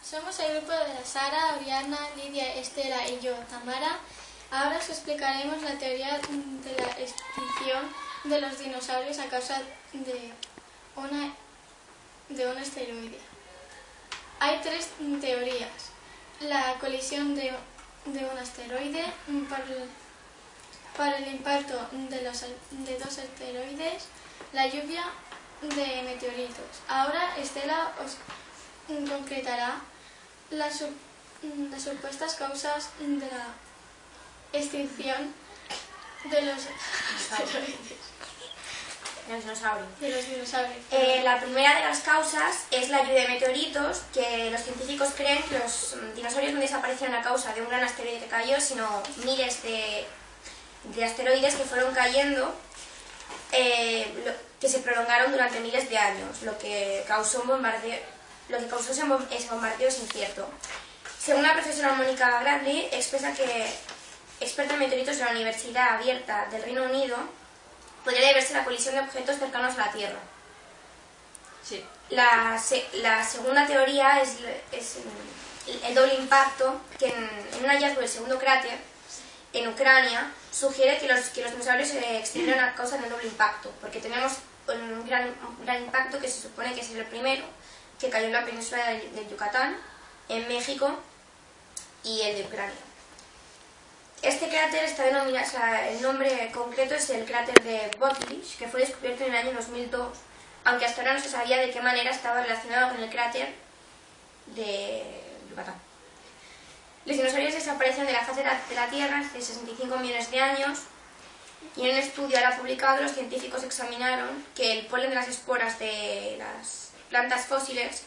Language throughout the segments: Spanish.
Somos el grupo de Sara, Oriana, Lidia, Estela y yo, Tamara. Ahora os explicaremos la teoría de la extinción de los dinosaurios a causa de un asteroide. Hay tres teorías: la colisión de un asteroide, por el impacto de dos asteroides, la lluvia de meteoritos. Ahora Estela os concretará las supuestas causas de la extinción de los dinosaurios. La primera de las causas es la lluvia de meteoritos, que los científicos creen que los dinosaurios no desaparecieron a causa de un gran asteroide que cayó, sino miles de asteroides que fueron cayendo, que se prolongaron durante miles de años, lo que causó ese bombardeo es incierto. Según la profesora Mónica Bradley, experta en meteoritos de la Universidad Abierta del Reino Unido, podría deberse a la colisión de objetos cercanos a la Tierra. Sí. La segunda teoría es el doble impacto, que en un hallazgo del segundo cráter en Ucrania sugiere que los dinosaurios se extinguieron a causa del doble impacto, porque tenemos un gran impacto que se supone que es el primero, que cayó en la península del Yucatán, en México, y el de Ucrania. Este cráter está denominado, el nombre concreto es el cráter de Botlich, que fue descubierto en el año 2002, aunque hasta ahora no se sabía de qué manera estaba relacionado con el cráter de Yucatán. Los dinosaurios desaparecieron de la faz de la Tierra hace 65 millones de años, y en un estudio ahora publicado los científicos examinaron que el polen de las esporas de las plantas fósiles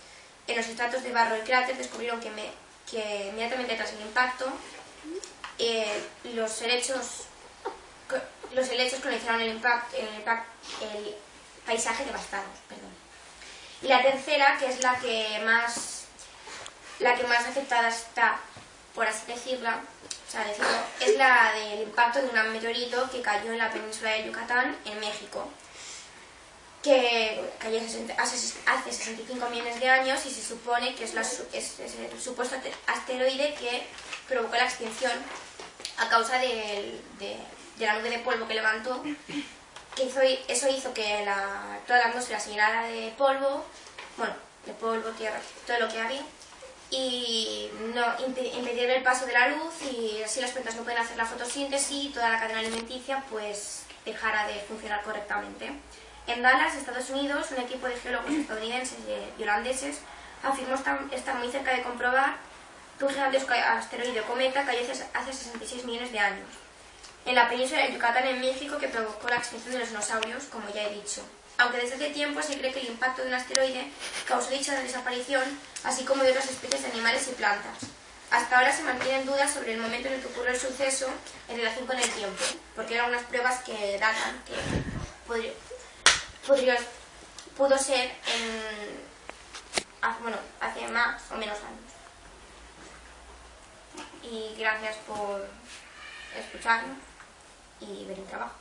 en los estratos de barro del cráter descubrieron que inmediatamente tras el impacto los helechos colonizaron el paisaje devastado. Y la tercera, que es la que más afectada está, por así decirlo, es la del impacto de un meteorito que cayó en la península de Yucatán, en México, que cayó hace 65 millones de años, y se supone que es el supuesto asteroide que provocó la extinción a causa de la nube de polvo que levantó, que eso hizo que toda la atmósfera se llenara de polvo, tierra, todo lo que había, y impidiera el paso de la luz, y así las plantas no pueden hacer la fotosíntesis, y toda la cadena alimenticia pues dejara de funcionar correctamente. En Dallas, Estados Unidos, un equipo de geólogos estadounidenses y holandeses afirmó estar muy cerca de comprobar que un gigantesco asteroide o cometa cayó hace 66 millones de años en la península de Yucatán, en México, que provocó la extinción de los dinosaurios, como ya he dicho. Aunque desde hace tiempo se cree que el impacto de un asteroide causó dicha desaparición, así como de otras especies de animales y plantas. Hasta ahora se mantienen dudas sobre el momento en el que ocurrió el suceso en relación con el tiempo, porque hay algunas pruebas que datan que pudo ser hace más o menos años. Y gracias por escucharnos y ver el trabajo.